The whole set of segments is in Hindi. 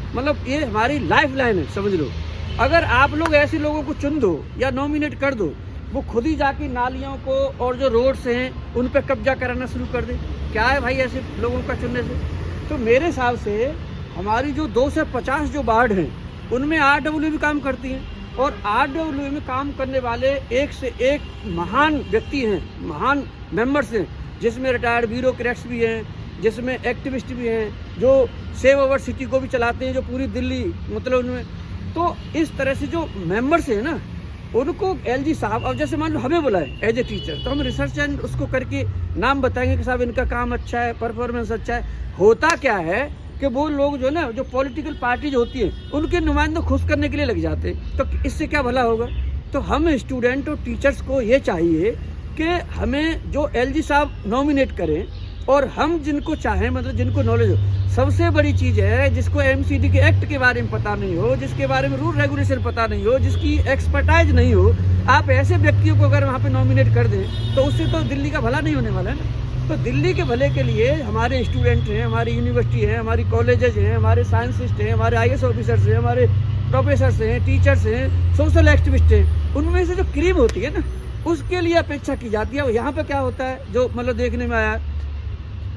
मतलब ये हमारी लाइफ लाइन है, समझ लो। अगर आप लोग ऐसे लोगों को चुन दो या नॉमिनेट कर दो, वो खुद ही जाके नालियों को और जो रोड्स हैं उन पर कब्जा कराना शुरू कर दे, क्या है भाई ऐसे लोगों का चुनने से? तो मेरे हिसाब से हमारी जो 2 से 50 जो वार्ड हैं उनमें RWA भी काम करती हैं, और RWA में काम करने वाले एक से एक महान व्यक्ति हैं, महान मेंबर्स हैं, जिसमें रिटायर्ड ब्यूरोक्रेट्स भी हैं, जिसमें एक्टिविस्ट भी हैं, जो सेव अवर सिटी को भी चलाते हैं, जो पूरी दिल्ली मतलब उनमें। तो इस तरह से जो मेंबर्स हैं ना, उनको LG साहब, अब जैसे मान लो हमें बुलाए एज ए टीचर, तो हम रिसर्च एंड उसको करके नाम बताएंगे कि साहब इनका काम अच्छा है, परफॉर्मेंस अच्छा है। होता क्या है कि वो लोग जो ना, जो पॉलिटिकल पार्टीज होती हैं, उनके नुमाइंदों खुश करने के लिए लग जाते हैं, तो इससे क्या भला होगा? तो हम स्टूडेंट और टीचर्स को ये चाहिए कि हमें जो LG साहब नॉमिनेट करें, और हम जिनको चाहें, मतलब जिनको नॉलेज हो। सबसे बड़ी चीज़ है जिसको MCD के एक्ट के बारे में पता नहीं हो, जिसके बारे में रूल रेगुलेशन पता नहीं हो, जिसकी एक्सपर्टाइज नहीं हो, आप ऐसे व्यक्तियों को अगर वहाँ पे नॉमिनेट कर दें तो उससे तो दिल्ली का भला नहीं होने वाला है ना। तो दिल्ली के भले के लिए हमारे स्टूडेंट हैं, हमारी यूनिवर्सिटी है, हमारी कॉलेजेज हैं, हमारे साइंसिस्ट हैं, हमारे IAS ऑफिसर्स हैं, हमारे प्रोफेसर्स हैं, टीचर्स हैं, सोशल एक्टिविस्ट हैं, उनमें से जो क्रीम होती है ना, उसके लिए अपेक्षा की जाती है। यहाँ पर क्या होता है, जो मतलब देखने में आया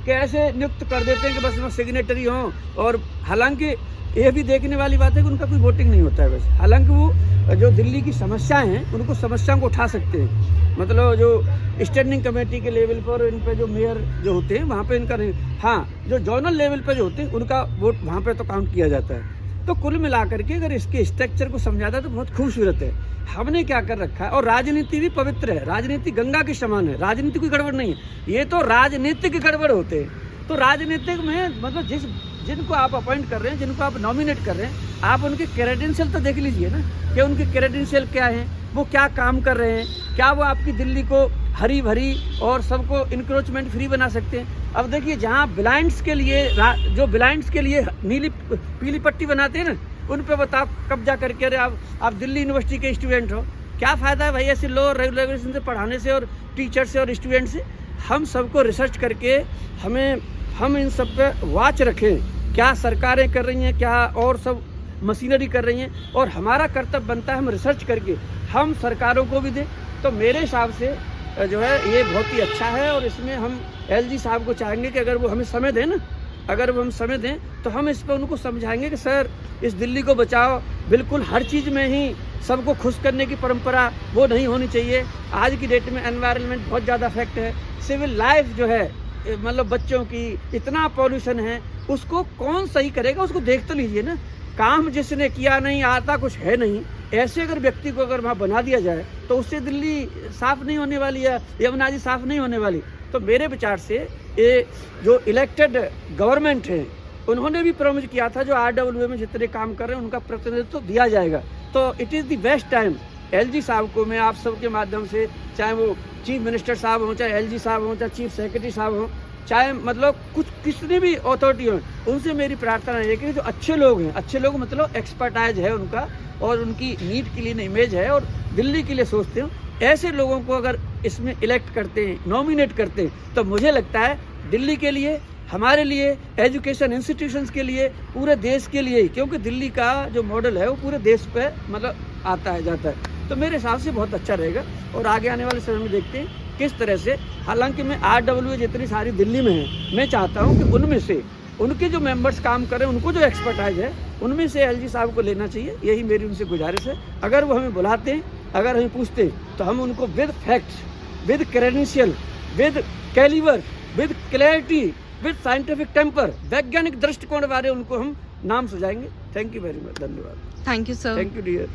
कि ऐसे नियुक्त कर देते हैं कि बस वो सिग्नेटरी हों, और हालांकि ये भी देखने वाली बात है कि उनका कोई वोटिंग नहीं होता है बस। हालांकि वो जो दिल्ली की समस्याएं हैं उनको समस्याओं को उठा सकते हैं, मतलब जो स्टैंडिंग कमेटी के लेवल पर इन पे जो मेयर जो होते हैं वहाँ पे इनका नहीं, हाँ जो जोनल लेवल पे जो होते हैं उनका वोट वहाँ पे तो काउंट किया जाता है। तो कुल मिलाकर के अगर इसके स्ट्रक्चर को समझाता है तो बहुत खूबसूरत है। हमने क्या कर रखा है, और राजनीति भी पवित्र है, राजनीति गंगा के समान है, राजनीति कोई गड़बड़ नहीं है, ये तो राजनीतिक गड़बड़ होते हैं। तो राजनीतिक में मतलब जिनको आप अपॉइंट कर रहे हैं, जिनको आप नॉमिनेट कर रहे हैं, आप उनके क्रेडेंशियल तो देख लीजिए ना कि उनके क्रेडेंशियल क्या हैं, वो क्या काम कर रहे हैं, क्या वो आपकी दिल्ली को हरी भरी और सबको इंक्रोचमेंट फ्री बना सकते हैं। अब देखिए जहाँ ब्लाइंड्स के लिए, जो ब्लाइंड्स के लिए नीली पीली पट्टी बनाते हैं ना, उन पे बताओ कब्जा करके, अरे आप दिल्ली यूनिवर्सिटी के स्टूडेंट हो, क्या फ़ायदा है भाई ऐसे लो रेगुलेशन से पढ़ाने से और टीचर से और स्टूडेंट से। हम सबको रिसर्च करके हम इन सब पे वॉच रखें, क्या सरकारें कर रही हैं, क्या और सब मशीनरी कर रही हैं, और हमारा कर्तव्य बनता है हम रिसर्च करके हम सरकारों को भी दें। तो मेरे हिसाब से जो है ये बहुत ही अच्छा है, और इसमें हम LG साहब को चाहेंगे कि अगर वो हमें समय दें ना, अगर वो हम समय दें तो हम इस पर उनको समझाएंगे कि सर इस दिल्ली को बचाओ, बिल्कुल हर चीज़ में ही सबको खुश करने की परंपरा वो नहीं होनी चाहिए। आज की डेट में एनवायरनमेंट बहुत ज़्यादा इफेक्ट है, सिविल लाइफ जो है मतलब बच्चों की, इतना पॉल्यूशन है, उसको कौन सही करेगा, उसको देख तो लीजिए ना। काम जिसने किया नहीं, आता कुछ है नहीं, ऐसे अगर व्यक्ति को अगर वहाँ बना दिया जाए तो उससे दिल्ली साफ़ नहीं होने वाली है, यमुना जी साफ़ नहीं होने वाली। तो मेरे विचार से ये जो इलेक्टेड गवर्नमेंट है उन्होंने भी प्रॉमिस किया था जो RWA में जितने काम कर रहे हैं उनका प्रतिनिधित्व दिया जाएगा। तो it is the best time. LG साहब को मैं आप सबके माध्यम से, चाहे वो चीफ मिनिस्टर साहब हों, चाहे LG साहब हों, चाहे चीफ सेक्रेटरी साहब हों, चाहे मतलब कुछ कितनी भी अथॉरिटी हो, उनसे मेरी प्रार्थना है कि जो अच्छे लोग हैं, अच्छे लोग मतलब एक्सपर्टाइज है उनका, और उनकी नीट क्लीन इमेज है और दिल्ली के लिए सोचते हो, ऐसे लोगों को अगर इसमें इलेक्ट करते हैं, नॉमिनेट करते हैं, तो मुझे लगता है दिल्ली के लिए, हमारे लिए, एजुकेशन इंस्टीट्यूशंस के लिए, पूरे देश के लिए, क्योंकि दिल्ली का जो मॉडल है वो पूरे देश पे मतलब आता है जाता है। तो मेरे हिसाब से बहुत अच्छा रहेगा, और आगे आने वाले समय में देखते हैं किस तरह से। हालांकि मैं RWA जितनी सारी दिल्ली में है, मैं चाहता हूँ कि उनमें से उनके जो मेंबर्स काम कर रहे हैं, उनको जो एक्सपर्टाइज है, उनमें से LG साहब को लेना चाहिए, यही मेरी उनसे गुजारिश है। अगर वो हमें बुलाते हैं, अगर हमें पूछते हैं, तो हम उनको with facts, with credential, with calibre, with clarity, with scientific temper, वैज्ञानिक दृष्टिकोण वाले उनको हम नाम सुझाएंगे। थैंक यू वेरी मच, धन्यवाद। Thank you sir. Thank you dear.